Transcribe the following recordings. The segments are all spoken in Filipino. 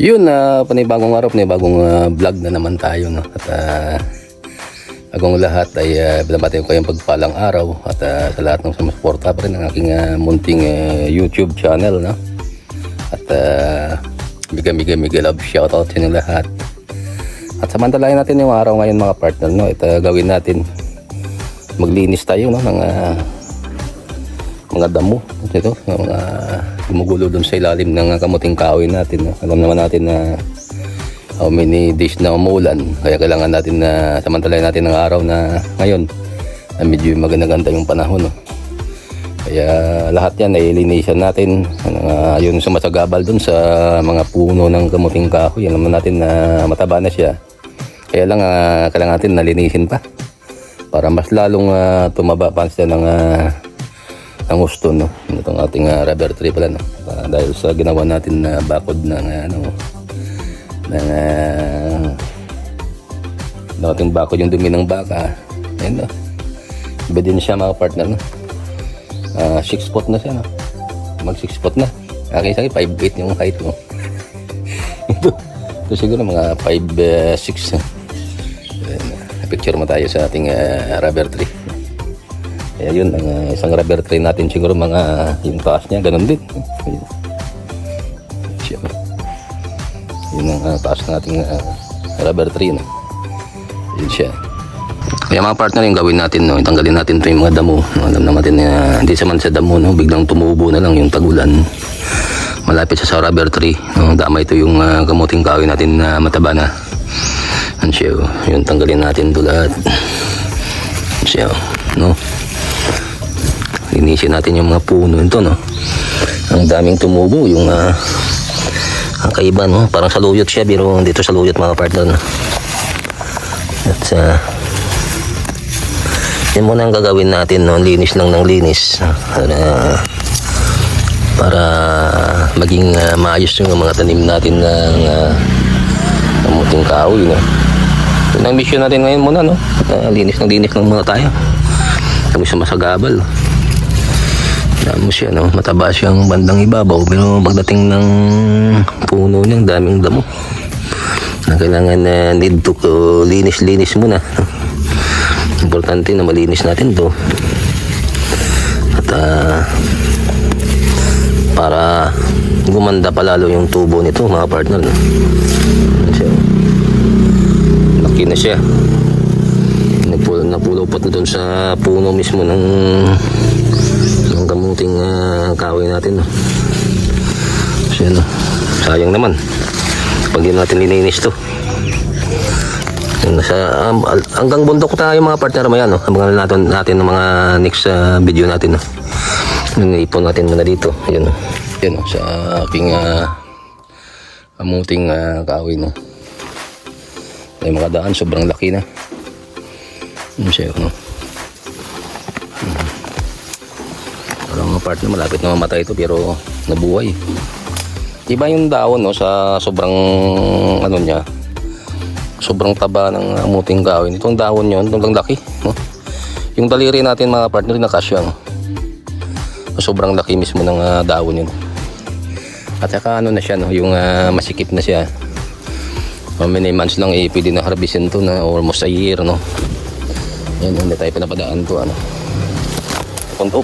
Yun, panibagong araw, panibagong vlog na naman tayo, no? At agong lahat ay binabati ko kayong pagpalang araw at sa lahat ng sumusuporta pa rin ng aking munting YouTube channel, no? At mega love shoutout sa inyo lahat. At samantalahin natin yung araw ngayon mga partner, no? At gawin natin, maglinis tayo, no? Ng mga damo ito, mga gumugulo dun sa ilalim ng kamuting kahoy natin, no? Alam naman natin na how many days na umulan, kaya kailangan natin na samantalahin natin ng araw na ngayon na medyo maganda yung panahon, no? Kaya lahat yan ay linisan natin, yun sumasagabal dun sa mga puno ng kamuting kahoy. Alam naman natin na mataba na siya, kaya lang kailangan natin nalinisin pa para mas lalong tumaba pa siya ng gusto, no? Itong ating rubber tree pala, no? Dahil sa ginawa natin na bakod ng ating bakod yung dumi ng baka. Ayun, no? Iba din siya mga partner, no? 6 foot na siya, no? Mag 6 foot na. Aking sabi 5'8" yung height mo. ito siguro mga 5'6". Picture mo tayo sa ating rubber tree. Kaya yun, ang isang rubber tree natin siguro mga yung taas niya, ganun din. Yun ang taas ng ating rubber tree, no? Yun siya. Kaya mga partner, yung gawin natin, no? Tanggalin natin ito yung mga damo, no? Alam naman natin na hindi saman sa damo, no? Biglang tumubo na lang yung tagulan malapit sa rubber tree, no? Dama ito yung kamuting kahoy natin na mataba na. Yan siya, yun, tanggalin natin ito lahat. Yan siya, no? Linisin natin yung mga puno ito, no? Ang daming tumubo, yung ang kaiba, no? Parang saluyot siya, pero dito saluyot mga partner, no? At yun muna ang gagawin natin, no? Linis lang ng linis para maging maayos yung mga tanim natin ng kamuting kahoy, no? Yun ang mission natin ngayon muna, no? Linis lang muna tayo. Kami sa masagabal. Damo siya, no? Mataba siyang bandang ibabaw, pero pagdating ng puno niyang daming damo na kailangan need to linis muna. Importante na malinis natin to at para gumanda pa lalo yung tubo nito mga partner, no? Laki na siya, napulupot na dun sa puno mismo ng kamuting kahoy natin, no? So, no? Sayang naman pag di natin lininis to. Hanggang bundok tayo mga partner, maya, no? Abangan natin ng mga next video natin, no? Ipon natin muna dito. Ayun, no? Ayun, no? Sa aking kamuting kahoy, no? Ay mga daan, sobrang laki na. Yun siya, no? Parang mga partner, malapit na mamatay ito pero nabuhay. Iba yung daon, no? Sa sobrang niya, sobrang taba ng kamuting kahoy. Itong dahon yun, itong laki, no? Yung daliri natin mga partner, nakasya, no? Sobrang laki mismo ng dahon yun. At saka na siya, no? Yung masikip na siya. Many months lang pwede na harvestin to, na almost a year, no? Yan, hindi tayo pinapadaan to, ano?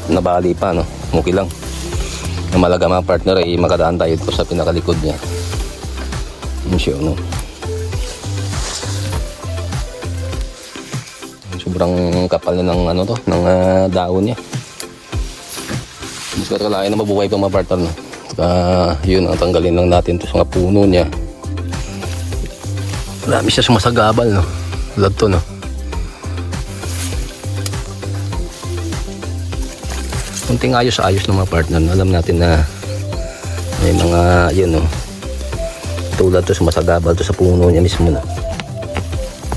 Nabali pa, no? Okay lang. Ang malaga mga partner ay makadaan tayo ito sa pinakalikod niya. Yun siya, no? Sobrang kapal na ng ng dahon niya. Hindi ko kalain na mabuhay pa mga partner, no? Yun, ang tanggalin lang natin ito sa mga puno niya. Marami siya sumasagabal, no? Tulad to, no? Kunting ayos-ayos ng mga partner, no? Alam natin na may mga, yun, no? Tulad to, sumasagabal to sa puno niya mismo, no?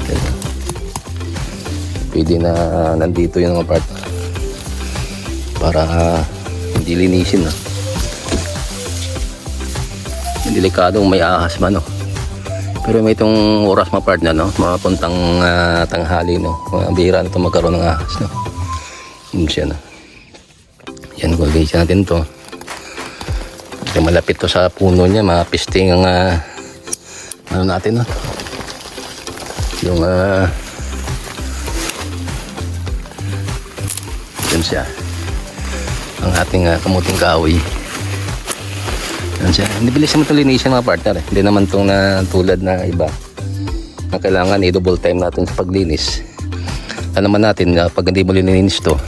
Yan, no? Pwede na nandito yung mga partner para hindi linisin, no? Delikadong may ahas man, no? Pero may itong oras mga partner, no? Mga puntang tanghali, no? Mga bihira na ito magkaroon ng ahas, no? Yun siya, no? Yan, gagawin natin to. Kasi malapit to sa puno niya, mga pisting ang ano natin, no? Yung yun siya, ang ating kamuting kahoy. Yan siya. Hindi bilis naman itong linisin mga partner. Hindi naman itong tulad na iba na kailangan i-double time natin sa paglinis. Alam naman natin na pag hindi mo lininis to,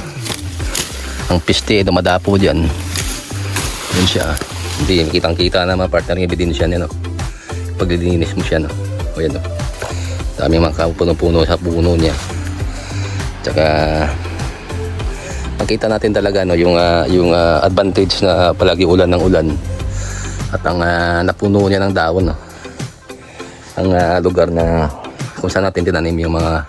ang piste dumadapo dyan. Yan siya. Hindi kitang kita na mga partner yung ebidensya niya, no? Pag lininis mo siya, no? O yan, no? Dami mga puno-puno sa puno niya. Tsaka makita natin talaga, no, yung advantage na palagi ulan ng ulan. At ang napuno niya ng dahon, no? Ang lugar na kung saan natin tinanim yung mga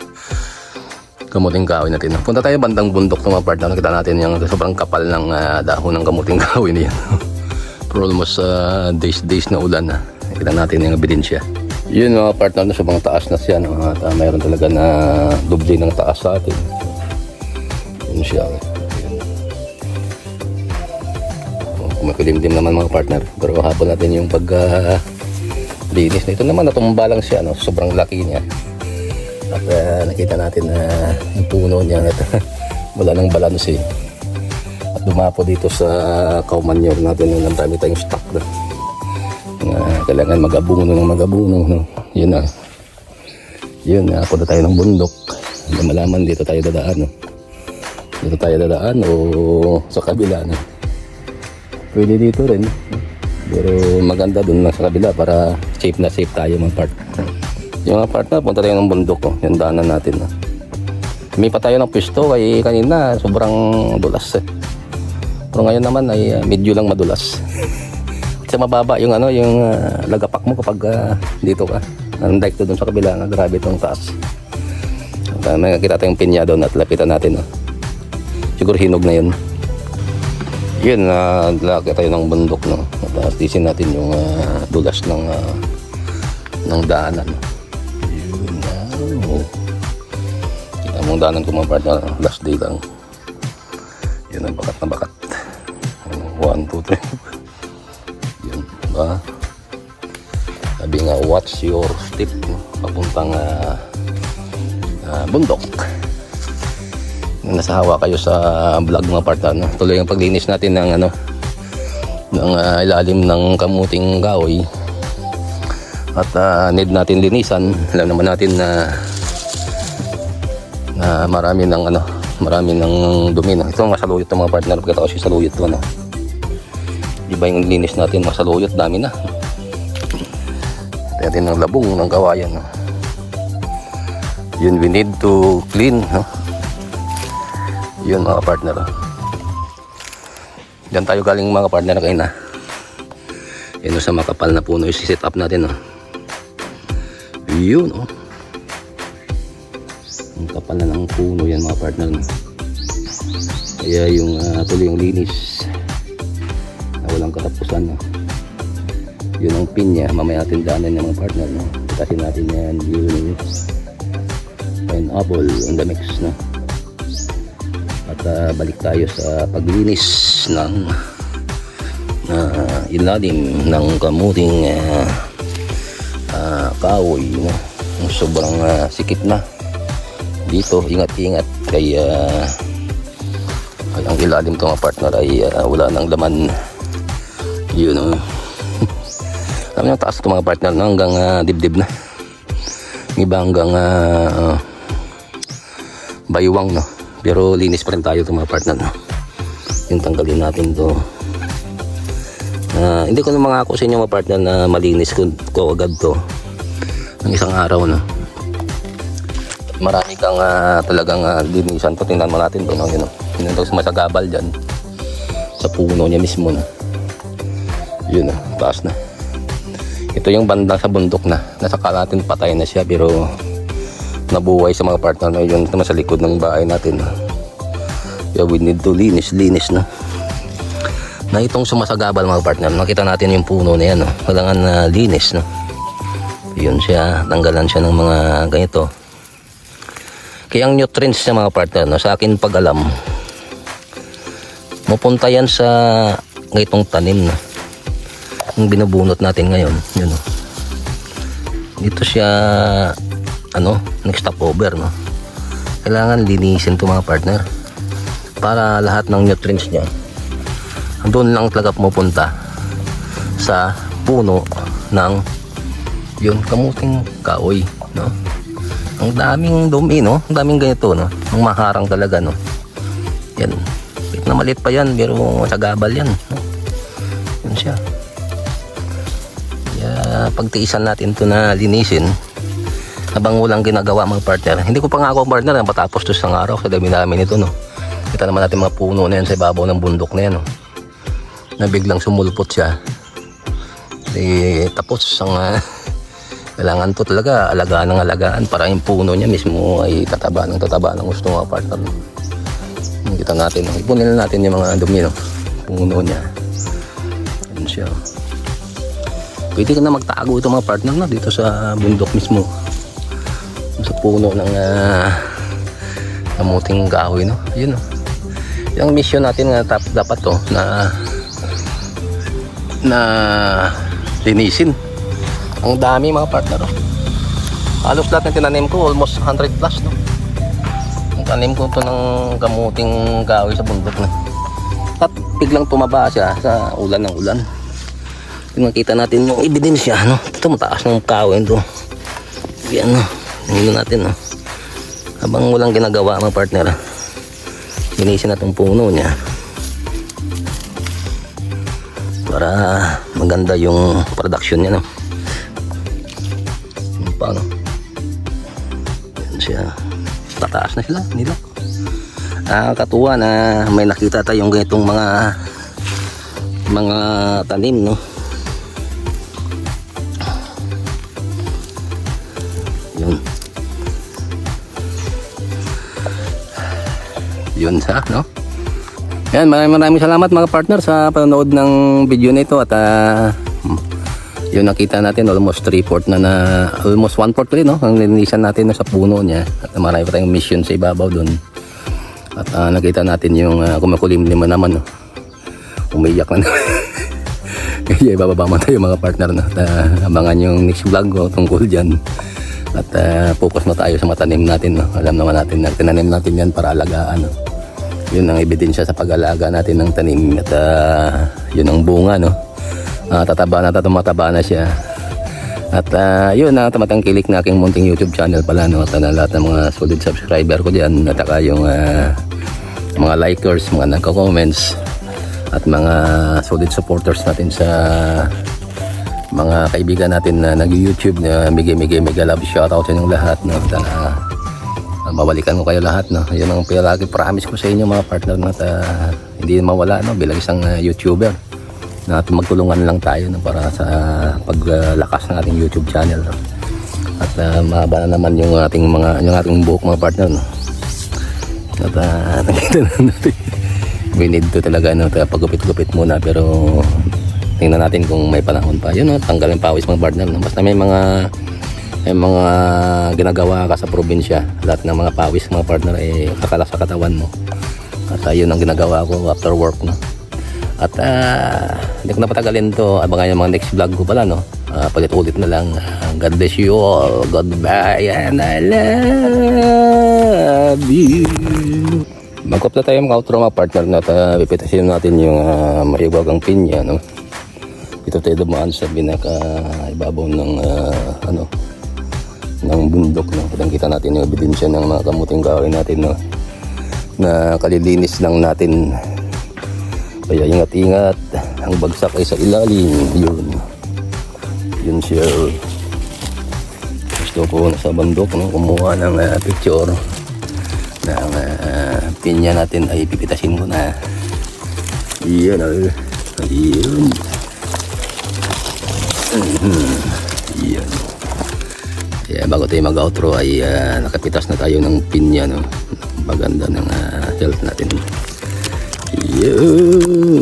kamuting kahoy natin. Punta tayo bandang bundok ng mga part na nakita natin yung sobrang kapal ng dahon ng kamuting kahoy niya. For almost days na ulan na. Nakita natin yung ebidensya. Yun mga partner na sobrang taas na siya, no? At mayroon talaga na doble ng taas sa atin. Yun siya. Kumakilimdim naman mga partner, pero hapon natin yung linis na ito naman, natumba lang siya, no? Sobrang laki niya. At nakita natin na yung puno niya wala nang balance, eh. At dumapo dito sa cow manure natin yung nandami tayong stock na kailangan mag-abuno, no? Yun na, punta tayo ng bundok na malaman dito tayo dadaan, no? Dito tayo dadaan o sa kabila, no? Pwede dito rin, pero maganda dun lang sa kabila para safe na safe tayo mga part. Yung mga partner, punta tayo ng bundok, oh. Yung daanan natin, oh. May pa tayo ng pwesto kay kanina sobrang dulas, eh. Pero ngayon naman ay medyo lang madulas. Kasi mababa yung yung lagapak mo kapag dito ka. Unlike to dun sa kabila, grabe itong taas. At may nakita tayong pinya doon at lapitan natin, oh. Siguro hinog na yun. Yun, laki tayo ng bundok, no? At tisin natin yung dulas ng daanan. Yun na. Kita mo ang daanan ko mga partner, last day lang. Yun ang bakat na bakat. 1, 2, 3. Yun, ba? Sabi nga, watch your step, no? Papuntang bundok. Nasa hawa kayo sa vlog mga partner, no? Tuloy ang paglinis natin ng ng ilalim ng kamuting kahoy. At need natin linisan. Alam naman natin na marami ng dumi, no? Ito masaluyot ng mga partner, pagkatapos yung saluyot to, no? Iba yung linis natin, masaluyot, dami na. Natin ng labong ng kawayan, no? Yun, we need to clean, no? Yun mga partner, diyan tayo galing mga partner kayo na. Yun sa makapal na puno yung set up natin, oh. Yun, oh. Ang kapal na ng puno yan mga partner, no? Kaya yung tuloy yung linis na walang katapusan, no? Yun ang pinya, mamaya natin daanan yung mga partner, no? Kasi natin yan, yun pineapple on the mix, no? At balik tayo sa paglinis ng ilalim ng kamuting kahoy, no? Sobrang sikip na dito. Ingat-ingat kaya ang ilalim to mga partner ay wala nang laman. Yun, no? Alam nyo, taas ito mga partner, no? Hanggang dibdib na. Iba hanggang baywang, no? Pero linis pa rin tayo ito mga partner, no? Yung tanggalin natin to. Hindi ko na mangako sa inyo mga partner na malinis ko agad to ng isang araw, no? Marami kang talagang linisan to. Tingnan mo natin to, no? Yun, no? Yun daw sumasagabal dyan sa puno niya mismo, no? Yun, no? Taas na. Ito yung bandang sa bundok na nasa natin, patay na siya pero nabuhay sa mga partner na yun. Ito sa likod ng bahay natin. Yeah, we need to linis, no? Na itong sumasagabal mga partner, nakita natin yung puno na yan, no? Kailangan linis, no? Yun siya, tanggalan siya ng mga ganito. Kaya ang nutrients sa mga partner, no? Sa akin pag alam, mapunta yan sa ganitong tanim, no? Yung binubunot natin ngayon, yun, no? dito siya nag-stop over, no? Kailangan linisin to mga partner para lahat ng nutrients niya doon lang talaga pumupunta sa puno ng yun kamuting kahoy, no? Ang daming dumi, no? Ang daming ganito, no? Ang maharang talaga, no? Yan. Bit na maliit pa yan, pero sa gabal yan, no? Yan siya. Kaya pagtiisan natin to na linisin habang walang ginagawa mga partner. Hindi ko pa nga ako partner na patapos to isang araw sa dami namin ito, no? Kita naman natin mga puno na yan sa ibabaw ng bundok na yan, no? Na biglang sumulpot siya. Tapos ang kailangan to talaga alagaan ng alagaan para yung puno niya mismo ay tataba ng gusto mga partner. Kita natin, ipunin na natin yung mga dumi, no? Puno niya. Yan siya. Pwede ka na magtago ito mga partner, no? Dito sa bundok mismo. Sa puno ng kamuting kahoy, no? Yun, no? Yung mission natin nga dapat to na linisin. Ang dami mga partner, oh. Halos lahat ng tinanim ko almost 100 plus, no? Ang tanim ko to ng kamuting kahoy sa bundok na. At biglang tumaba siya sa ulan ng ulan. Makita natin yung ebidensya, no? Ito mataas ng kahoy ito. Yan, no? Tingnan natin, no? Habang walang ginagawa mga partner, linisin natin puno niya para maganda yung production niya, no? Paano? Yan siya. Tataas na sila nila. Katuwa na may nakita tayong ganitong mga tanim, no? Yun sa, no? Yan, maraming salamat mga partner sa panonood ng video na ito. At yun, nakita natin almost 3/4 na almost 1/4 rin, no? Ang linisan natin sa puno niya. At marami pa tayong mission sa ibabaw doon. At nakita natin yung kumukulimlim naman, no? Umiyak na naman. Kaya ibababa mo tayo mga partner, no? At abangan yung next vlog ko tungkol dyan. At focus na tayo sa matanim natin, no? Alam naman natin na tinanim natin yan para alagaan, no? Yun ang ebidensya sa pag-alaga natin ng tanim. At yun ang bunga, no? Tumataba na siya. At yun, tumatangkilik na aking munting YouTube channel pala, no? At lahat ng mga solid subscriber ko dyan, at saka yung mga likers, mga nagko-comments, at mga solid supporters natin sa mga kaibigan natin na nag-YouTube, na mega love shoutout sa inyong lahat, no? Babalikan ko kayo lahat, no? Yun ang pinalagi promise ko sa inyo mga partner, no? At hindi mawala, no? Bilang isang YouTuber na magtulungan lang tayo, no? Para sa paglakas ng ating YouTube channel, no? At mahaba na naman yung ating buhok mga partner, no? At nakita na natin we need to talaga, no? Pagupit-gupit muna, pero tingnan natin kung may panahon pa. Yun, no? Tanggal yung pawis mga partner, no? Basta may mga ginagawa ka sa probinsya, lahat ng mga pawis mga partner ay kakala sa katawan mo. At yun ang ginagawa ko after work, no? At hindi ko na patagalin to. Abangan yung mga next vlog ko pala, no? Palit-ulit na lang. God bless you all. Goodbye and I love you. Magkop na tayo mga outro mga partner, na pipitasin natin yung mahiwagang pinya, no? Ito tayo dumaan sa ibabaw ng ng bundok, no? Kita natin yung ebidensya ng mga kamuting kahoy natin, no? Na kalilinis lang natin. Kaya ingat-ingat, ang bagsak ay sa ilalim. Yun siya. Gusto ko nasa bundok, no? Kumuha ng picture ng pinya natin, ay pipitasin ko na. Yan, ayun. Yan. Kaya bago tayo mag-outro ay nakapitas na tayo ng pinya, no? Maganda ng health natin. Yeah.